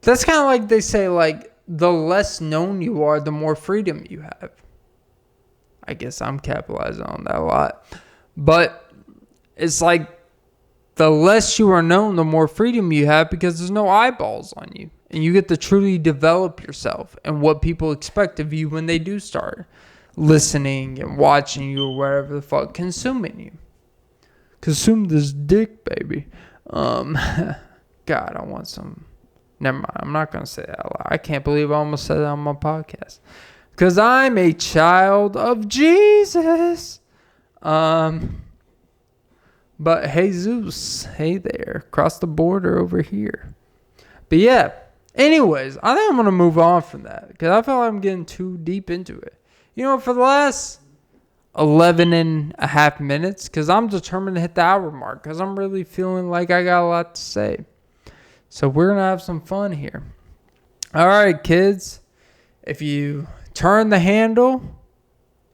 That's kind of like they say, like, the less known you are, the more freedom you have. I guess I'm capitalizing on that a lot. But it's like, the less you are known, the more freedom you have because there's no eyeballs on you. And you get to truly develop yourself and what people expect of you when they do start listening and watching you or whatever the fuck, consuming you. Consume this dick, baby. God, I want some... Never mind, I'm not going to say that out loud. I can't believe I almost said that on my podcast. Because I'm a child of Jesus. But Jesus, hey there, across the border over here. But yeah, anyways, I think I'm going to move on from that because I feel like I'm getting too deep into it. For the last 11 and a half minutes, because I'm determined to hit the hour mark because I'm really feeling like I got a lot to say. So we're going to have some fun here. All right, kids, if you turn the handle,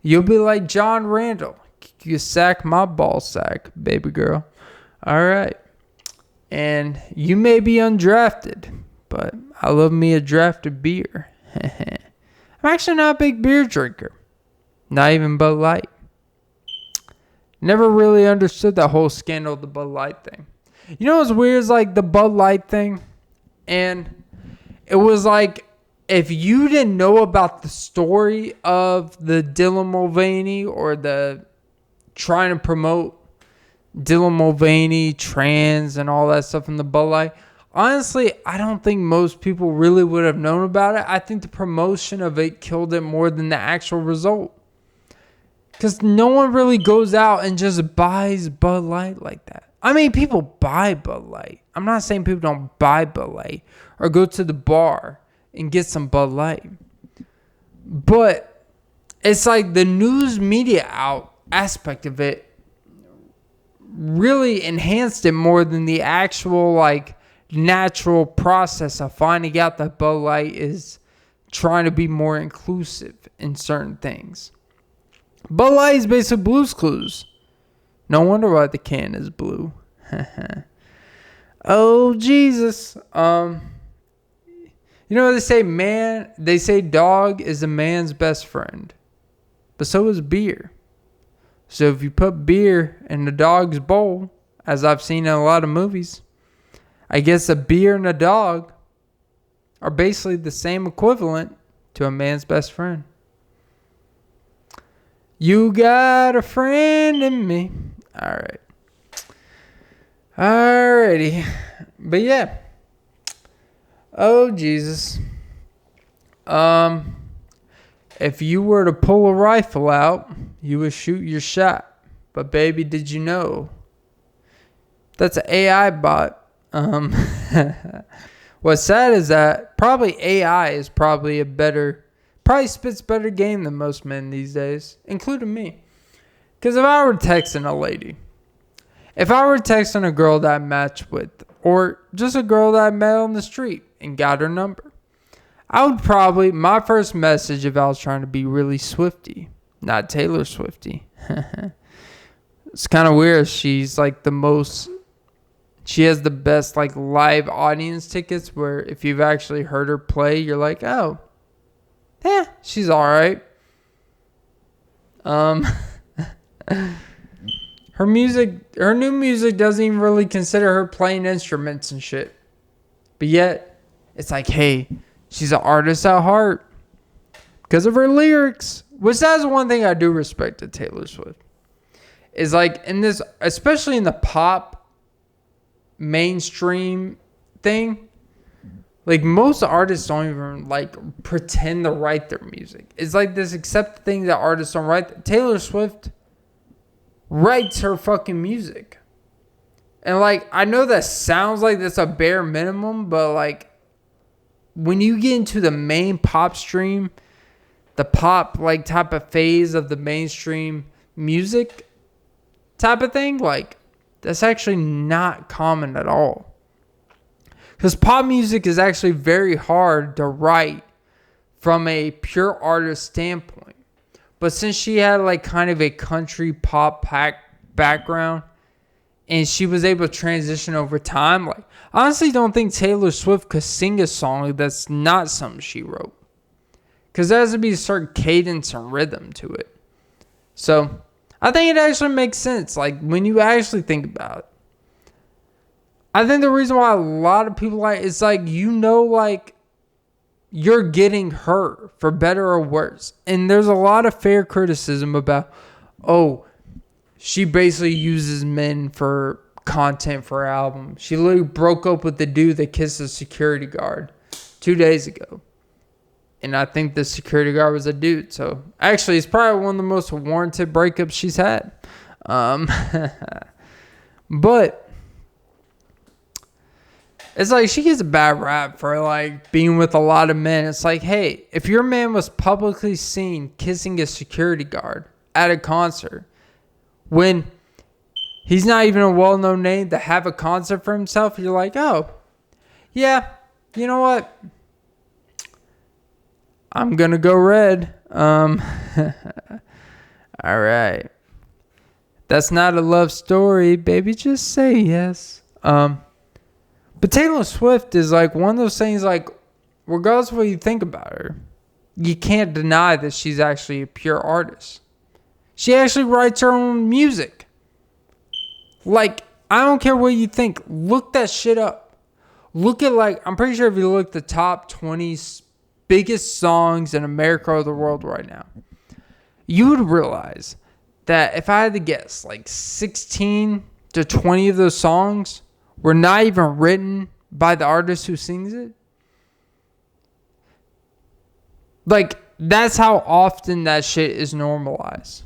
you'll be like John Randall. You sack my ball sack, baby girl. All right. And you may be undrafted, but I love me a drafted beer. I'm actually not a big beer drinker. Not even Bud Light. Never really understood that whole scandal of the Bud Light thing. What's weird is like the Bud Light thing. And it was like, if you didn't know about the story of the Dylan Mulvaney or the trying to promote Dylan Mulvaney, trans, and all that stuff in the Bud Light. Honestly, I don't think most people really would have known about it. I think the promotion of it killed it more than the actual result. Because no one really goes out and just buys Bud Light like that. I mean, people buy Bud Light. I'm not saying people don't buy Bud Light or go to the bar and get some Bud Light. But it's like the news media aspect of it really enhanced it more than the actual like natural process of finding out that Bud Light is trying to be more inclusive in certain things. Bud Light is basically Blue's Clues. No wonder why the can is blue. Oh, Jesus. You know what they say, man? They say dog is a man's best friend. But so is beer. So if you put beer in the dog's bowl, as I've seen in a lot of movies, I guess a beer and a dog are basically the same equivalent to a man's best friend. You got a friend in me. Alright. Alrighty. But yeah. Oh, Jesus. If you were to pull a rifle out, you would shoot your shot. But baby, did you know? That's an AI bot. What's sad is that probably AI is probably spits better game than most men these days, including me. Because if I were texting a lady, if I were texting a girl that I matched with, or just a girl that I met on the street and got her number, I would probably, my first message, if I was trying to be really Swifty, not Taylor Swifty. It's kind of weird. She's like she has the best like live audience tickets where if you've actually heard her play, you're like, oh, yeah, she's all right. Her new music doesn't even really consider her playing instruments and shit. But yet, it's like, hey, she's an artist at heart because of her lyrics. Which that's one thing I do respect of Taylor Swift. Is like in this, especially in the pop mainstream thing, like most artists don't even like pretend to write their music. It's like this accepted thing that artists don't write. Taylor Swift writes her fucking music. And like, I know that sounds like that's a bare minimum, but like when you get into the main pop stream, the pop like type of phase of the mainstream music type of thing, like that's actually not common at all. Because pop music is actually very hard to write from a pure artist standpoint. But since she had like kind of a country pop background and she was able to transition over time, like I honestly don't think Taylor Swift could sing a song that's not something she wrote. Because there has to be a certain cadence and rhythm to it. So I think it actually makes sense. Like when you actually think about it. I think the reason why a lot of people like it's like, you know, like you're getting her for better or worse. And there's a lot of fair criticism about, oh, she basically uses men for content for her album. She literally broke up with the dude that kissed the security guard 2 days ago. And I think the security guard was a dude. So actually, it's probably one of the most warranted breakups she's had. But it's like she gets a bad rap for like being with a lot of men. It's like, hey, if your man was publicly seen kissing a security guard at a concert when he's not even a well-known name to have a concert for himself, you're like, oh, yeah, you know what? I'm going to go red. All right. That's not a love story, baby. Just say yes. But Taylor Swift is like one of those things, like, regardless of what you think about her, you can't deny that she's actually a pure artist. She actually writes her own music. Like, I don't care what you think. Look that shit up. Look at, like, I'm pretty sure if you look the top 20 biggest songs in America or the world right now, you would realize that if I had to guess, like 16 to 20 of those songs were not even written by the artist who sings it. Like, that's how often that shit is normalized.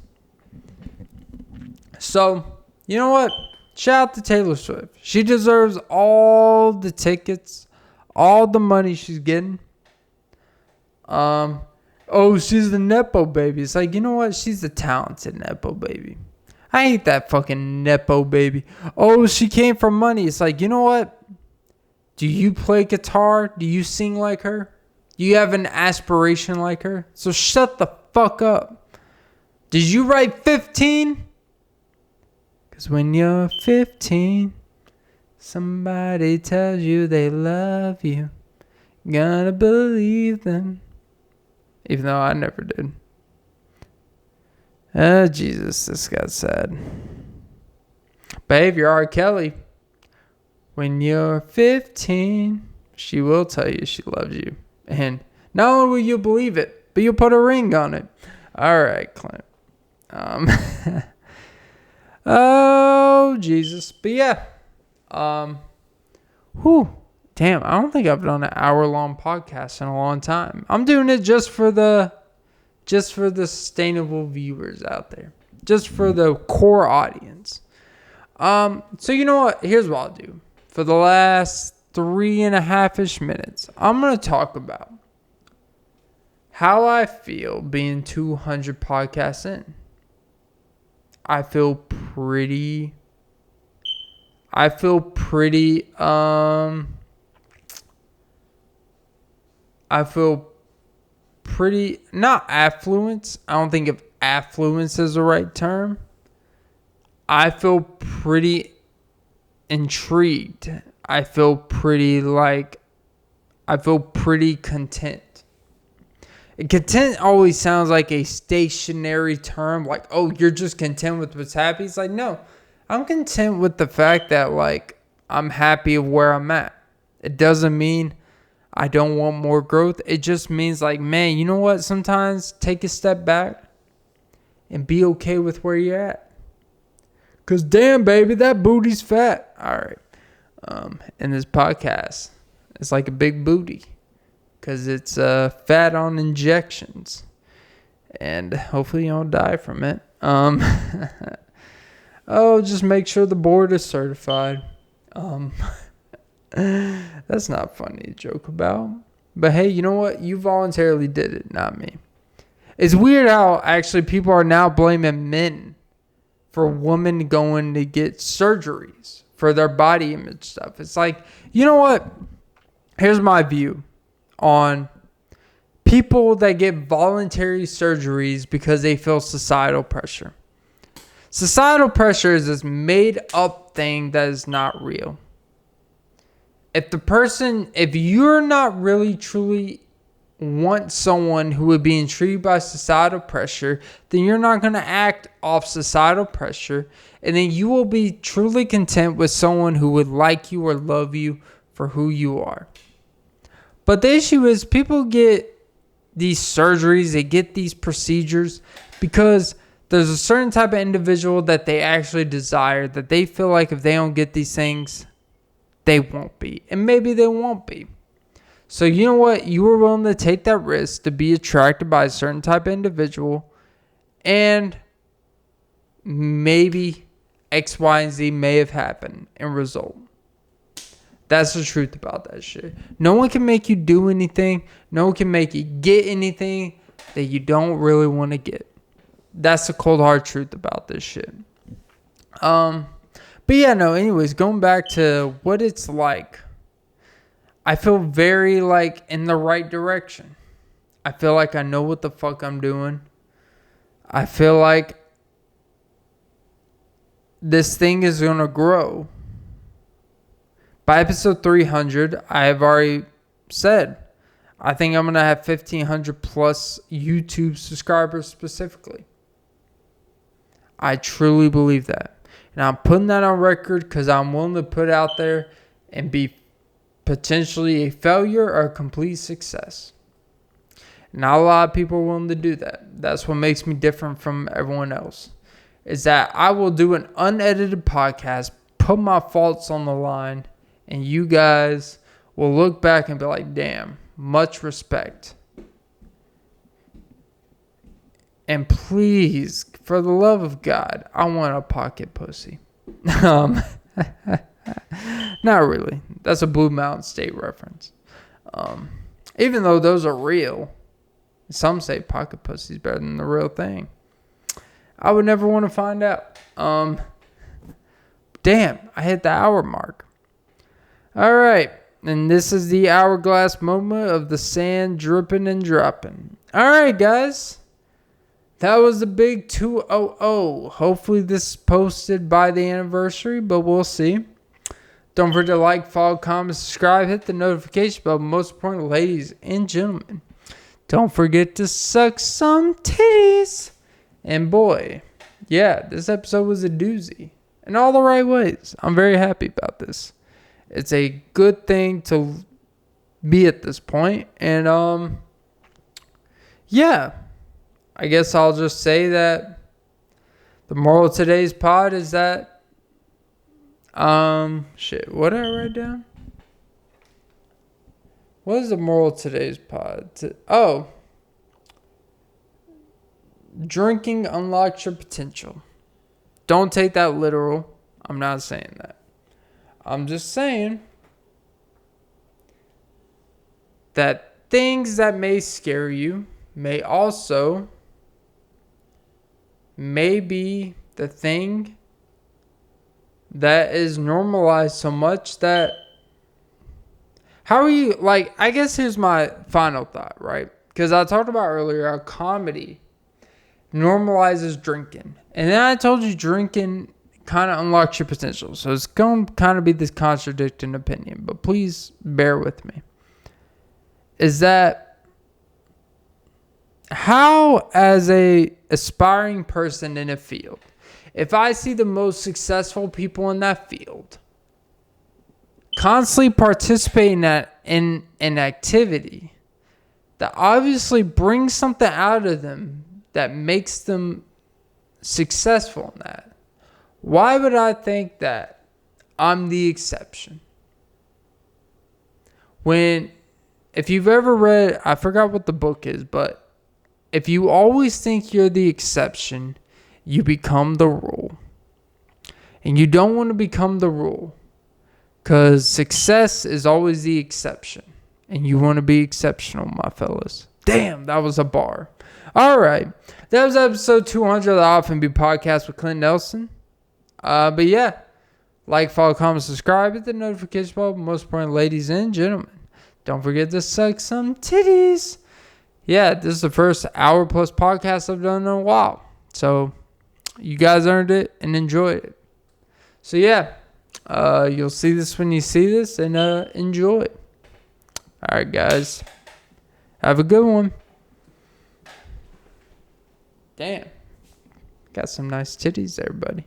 So, you know what? Shout out to Taylor Swift. She deserves all the tickets, all the money she's getting. Oh, she's the Nepo baby. It's like, you know what? She's the talented Nepo baby. I hate that fucking Nepo baby. Oh, she came from money. It's like, you know what? Do you play guitar? Do you sing like her? Do you have an aspiration like her? So shut the fuck up. Did you write 15? Because when you're 15, somebody tells you they love you. Gonna believe them. Even though I never did. Oh, Jesus, this got sad. But hey, if you're R. Kelly, when you're 15, she will tell you she loves you. And not only will you believe it, but you'll put a ring on it. All right, Clint. Oh, Jesus. But yeah. Damn, I don't think I've done an hour-long podcast in a long time. I'm doing it just for the sustainable viewers out there. Just for the core audience. So you know what? Here's what I'll do. For the last 3.5-ish minutes, I'm going to talk about how I feel being 200 podcasts in. I feel pretty not affluent. I don't think if affluence is the right term. I feel pretty intrigued. I feel pretty content. Content always sounds like a stationary term. Like, oh, you're just content with what's happy. It's like, no, I'm content with the fact that, like, I'm happy of where I'm at. It doesn't mean I don't want more growth. It just means, like, man, you know what? Sometimes take a step back and be okay with where you're at. Because, damn, baby, that booty's fat. All right. And this podcast is like a big booty. Because it's fat on injections. And hopefully you don't die from it. Just make sure the board is certified. That's not funny to joke about. But hey, you know what? You voluntarily did it, not me. It's weird how actually people are now blaming men for women going to get surgeries for their body image stuff. It's like, you know what? Here's my view on people that get voluntary surgeries because they feel societal pressure. Societal pressure is this made up thing that is not real. If you're not really truly want someone who would be intrigued by societal pressure, then you're not going to act off societal pressure. And then you will be truly content with someone who would like you or love you for who you are. But the issue is people get these surgeries, they get these procedures because there's a certain type of individual that they actually desire, that they feel like if they don't get these things, they won't be. And maybe they won't be. So you know what? You were willing to take that risk to be attracted by a certain type of individual. And maybe X, Y, and Z may have happened and result. That's the truth about that shit. No one can make you do anything. No one can make you get anything that you don't really want to get. That's the cold hard truth about this shit. But yeah, no, anyways, going back to what it's like. I feel very like in the right direction. I feel like I know what the fuck I'm doing. I feel like this thing is going to grow. By episode 300, I have already said, I think I'm going to have 1,500 plus YouTube subscribers specifically. I truly believe that. And I'm putting that on record because I'm willing to put it out there and be potentially a failure or a complete success. Not a lot of people are willing to do that. That's what makes me different from everyone else. is that I will do an unedited podcast, put my faults on the line, and you guys will look back and be like, damn, much respect. And please, for the love of God, I want a pocket pussy. Not really. That's a Blue Mountain State reference. Even though those are real, some say pocket pussy is better than the real thing. I would never want to find out. Damn, I hit the hour mark. All right. And this is the hourglass moment of the sand dripping and dropping. All right, guys. That was the big 200. Hopefully this is posted by the anniversary, but we'll see. Don't forget to like, follow, comment, subscribe, hit the notification bell. But most important, ladies and gentlemen, don't forget to suck some titties. And boy, yeah, this episode was a doozy in all the right ways. I'm very happy about this. It's a good thing to be at this point. And yeah, I guess I'll just say that the moral of today's pod is that what did I write down? What is the moral of today's pod? Drinking unlocks your potential. Don't take that literal. I'm not saying that. I'm just saying that things that may scare you may also be the thing that is normalized so much that I guess here's my final thought, right? Because I talked about earlier how comedy normalizes drinking. And then I told you drinking kind of unlocks your potential. So it's going to kind of be this contradicting opinion, but please bear with me. Is that how, as a aspiring person in a field, if I see the most successful people in that field constantly participating in an activity that obviously brings something out of them that makes them successful in that, why would I think that I'm the exception? If you've ever read, I forgot what the book is, but if you always think you're the exception, you become the rule. And you don't want to become the rule, because success is always the exception. And you want to be exceptional, my fellas. Damn, that was a bar. All right. That was episode 200 of the Often Be Podcast with Clint Nelson. But yeah, like, follow, comment, subscribe, hit the notification bell. Most important, ladies and gentlemen, don't forget to suck some titties. Yeah, this is the first hour plus podcast I've done in a while. So you guys earned it and enjoyed it. So yeah, you'll see this when you see this, and enjoy it. All right, guys. Have a good one. Damn. Got some nice titties there, buddy.